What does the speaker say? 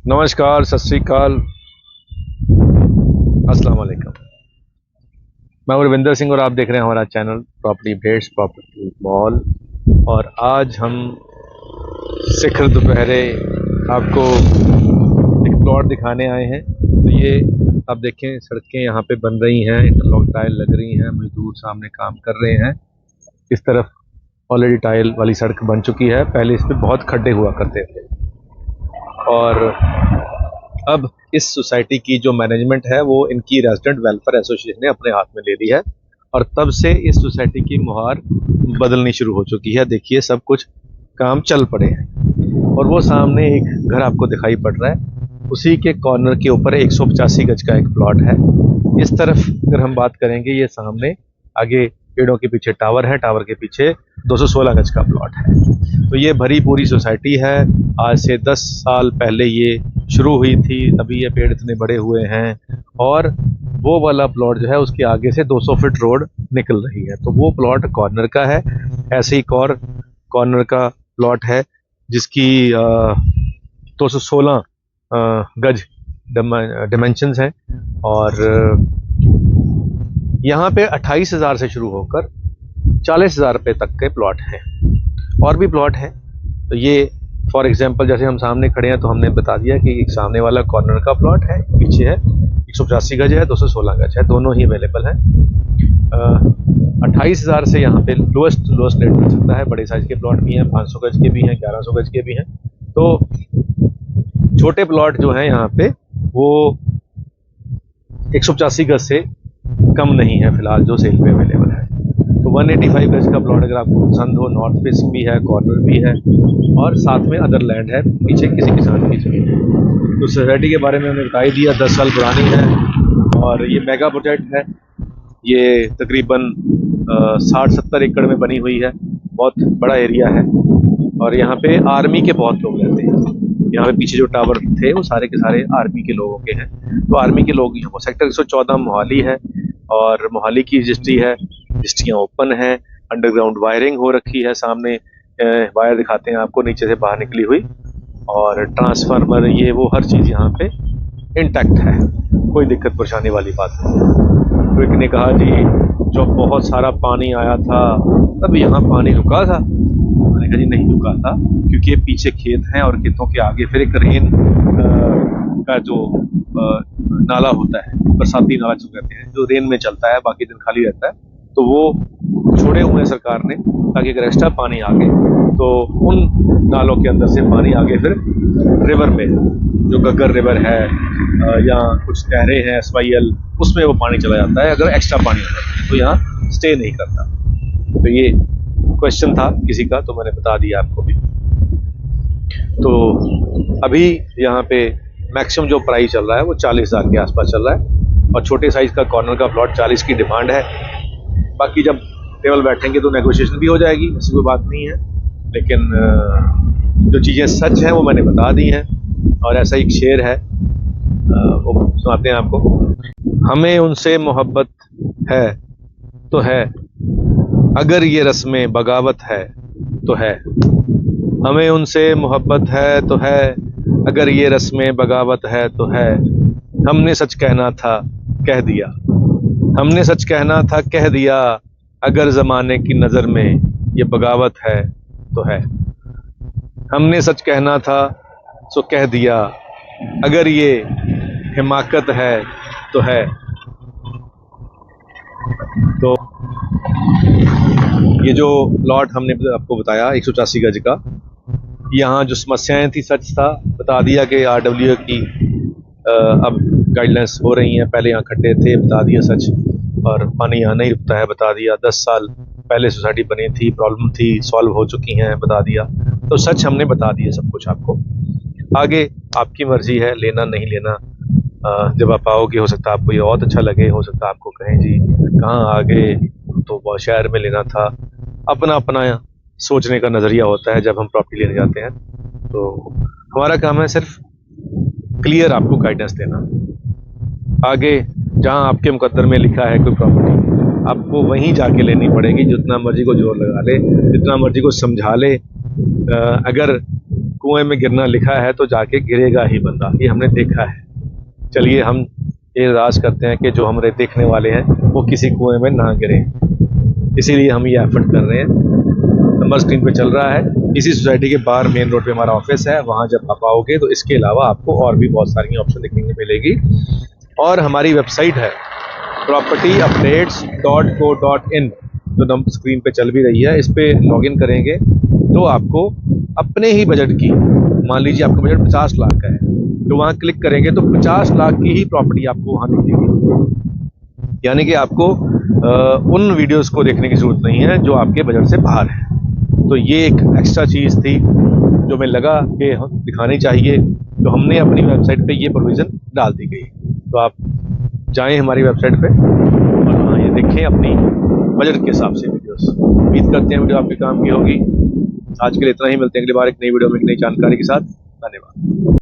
नमस्कार, सत श्री अकाल, अस्सलाम वालेकुम। मैं हूं रविंदर सिंह और आप देख रहे हैं हमारा channel property updates property mall. और आज हम शिखर दोपहरे आपको एक प्लॉट दिखाने आए हैं। तो ये आप देखें, सड़कें यहाँ पे बन रही हैं, इंटरलॉक टाइल लग रही हैं, मजदूर सामने काम कर रहे हैं। इस तरफ ऑलरेडी टाइल वाली सड़क बन चुकी है, पहले इस पर बहुत खड्डे हुआ करते थे। और अब इस सोसाइटी की जो मैनेजमेंट है वो इनकी रेजिडेंट वेलफेयर एसोसिएशन ने अपने हाथ में ले ली है और तब से इस सोसाइटी की मुहार बदलनी शुरू हो चुकी है। देखिए, सब कुछ काम चल पड़े हैं और वो सामने एक घर आपको दिखाई पड़ रहा है, उसी के कॉर्नर के ऊपर 185 गज का एक प्लॉट है। इस तरफ अगर हम बात करेंगे, ये सामने आगे पेड़ों के पीछे टावर है, टावर के पीछे 216 गज का प्लॉट है। तो ये भरी पूरी सोसाइटी है। आज से 10 साल पहले ये शुरू हुई थी, तभी ये पेड़ इतने बड़े हुए हैं। और वो वाला प्लॉट जो है उसके आगे से 200 फीट रोड निकल रही है, तो वो प्लॉट कॉर्नर का है। ऐसे ही कॉर्नर का प्लॉट है जिसकी 216 गज डिमेंशंस हैं और यहाँ पे 28,000 से शुरू होकर 40,000 रुपये तक के प्लॉट हैं। और भी प्लॉट हैं। तो ये फॉर एग्जांपल जैसे हम सामने खड़े हैं तो हमने बता दिया कि एक सामने वाला कॉर्नर का प्लॉट है, पीछे है 185 गज है, 216 गज है, दोनों ही अवेलेबल हैं। 28,000 से यहाँ पे लोएस्ट रेट मिल सकता है। बड़े साइज के प्लॉट भी हैं, 500 गज के भी हैं, 1100 गज के भी हैं। तो छोटे प्लॉट जो हैं यहाँ पे वो 185 गज से कम नहीं है फिलहाल जो सेल पे अवेलेबल है। तो 185 गज का प्लॉट अगर आपको पसंद हो, नॉर्थ फेसिंग भी है, कॉर्नर भी है और साथ में अदर लैंड है पीछे किसी किसान की जमीन है। तो सोसाइटी के बारे में हमने बता ही दिया, 10 साल पुरानी है और ये मेगा प्रोजेक्ट है। ये तकरीबन 60-70 एकड़ में बनी हुई है, बहुत बड़ा एरिया है और यहाँ पे आर्मी के बहुत लोग रहते हैं। यहाँ पे पीछे जो टावर थे वो सारे के सारे आर्मी के लोगों के हैं। तो आर्मी के लोग यहाँ सेक्टर 114 मोहाली है और मोहाली की रजिस्ट्री है, रजिस्ट्रियाँ ओपन है, अंडरग्राउंड वायरिंग हो रखी है। सामने वायर दिखाते हैं आपको नीचे से बाहर निकली हुई, और ट्रांसफार्मर ये वो हर चीज़ यहाँ पे इंटैक्ट है, कोई दिक्कत परेशानी वाली बात नहीं। तो एक ने कहा जी जब बहुत सारा पानी आया था तब यहाँ पानी रुका था। मैंने कहा जी नहीं रुका था, क्योंकि ये पीछे खेत हैं और खेतों के आगे फिर एक रेन का जो नाला होता है, बरसाती नाला जो कहते हैं, जो रेन में चलता है, बाकी दिन खाली रहता है। तो वो छोड़े हुए हैं सरकार ने, ताकि अगर एक्स्ट्रा पानी आ गए तो उन नालों के अंदर से पानी आगे फिर रिवर में, जो गग्गर रिवर है या कुछ नहरें हैं SYL, उसमें वो पानी चला जाता है अगर एक्स्ट्रा पानी आता है, तो यहाँ स्टे नहीं करता। तो ये क्वेश्चन था किसी का, तो मैंने बता दिया आपको भी। तो अभी यहाँ पे मैक्सिमम जो प्राइस चल रहा है वो 40,000 के आसपास चल रहा है और छोटे साइज का कॉर्नर का प्लॉट 40 की डिमांड है। बाकी जब टेबल बैठेंगे तो नेगोशिएशन भी हो जाएगी, ऐसी कोई बात नहीं है। लेकिन जो चीज़ें सच हैं वो मैंने बता दी हैं। और ऐसा एक शेर है, वो सुनाते हैं आपको। हमें उनसे मोहब्बत है तो है, अगर ये रस्में बगावत है तो है। हमें उनसे मोहब्बत है तो है, अगर ये रस्में बगावत है तो है। हमने सच कहना था कह दिया, हमने सच कहना था कह दिया, अगर ज़माने की नज़र में ये बगावत है तो है। हमने सच कहना था सो कह दिया, अगर ये हिमाकत है तो है। तो ये जो प्लॉट हमने आपको बताया 185 गज का, यहाँ जो समस्याएं थी सच था, बता दिया कि RWA की अब गाइडलाइंस हो रही हैं। पहले यहाँ खड्डे थे, बता दिया सच, और पानी यहाँ नहीं रुकता है, बता दिया। 10 साल पहले सोसाइटी बनी थी, प्रॉब्लम थी, सॉल्व हो चुकी हैं, बता दिया। तो सच हमने बता दिया सब कुछ आपको। आगे आपकी मर्जी है लेना नहीं लेना। जब आप आओगे हो सकता है आपको ये बहुत अच्छा लगे, हो सकता है आपको कहें जी कहाँ आ गए, तो बहुत शहर में लेना था। अपना अपना सोचने का नज़रिया होता है जब हम प्रॉपर्टी लेने जाते हैं। तो हमारा काम है सिर्फ क्लियर आपको गाइडेंस देना। आगे जहाँ आपके मुकद्दर में लिखा है कोई प्रॉपर्टी, आपको वहीं जाके लेनी पड़ेगी। जितना मर्जी को जोर लगा ले, जितना मर्जी को समझा ले, अगर कुएं में गिरना लिखा है तो जाके गिरेगा ही बंदा, ये हमने देखा है। चलिए हम ये राज करते हैं कि जो हमारे देखने वाले हैं वो किसी कुएं में ना गिरे, इसीलिए हम ये एफर्ट कर रहे हैं। नंबर स्क्रीन पे चल रहा है। इसी सोसाइटी के बाहर मेन रोड पे हमारा ऑफिस है, वहाँ जब आप आओगे तो इसके अलावा आपको और भी बहुत सारी ऑप्शन देखने को मिलेगी। और हमारी वेबसाइट है propertyupdates.co.in, जो नंबर स्क्रीन पे चल भी रही है। इस पे लॉगिन करेंगे तो आपको अपने ही बजट की, मान लीजिए आपका बजट 50 लाख का है, तो वहाँ क्लिक करेंगे तो 50 लाख की ही प्रॉपर्टी आपको वहाँ दिखेगी। यानी कि आपको उन वीडियोस को देखने की ज़रूरत नहीं है जो आपके बजट से बाहर है। तो ये एक एक्स्ट्रा चीज़ थी जो हमें लगा कि दिखानी चाहिए, तो हमने अपनी वेबसाइट पे ये प्रोविज़न डाल दी गई। तो आप जाएं हमारी वेबसाइट पे और वहाँ ये देखें अपनी बजट के हिसाब से वीडियोस। उम्मीद करते हैं वीडियो आपके काम की होगी। आज के लिए इतना ही, मिलते हैं अगली बार एक नई वीडियो में एक नई जानकारी के साथ। धन्यवाद।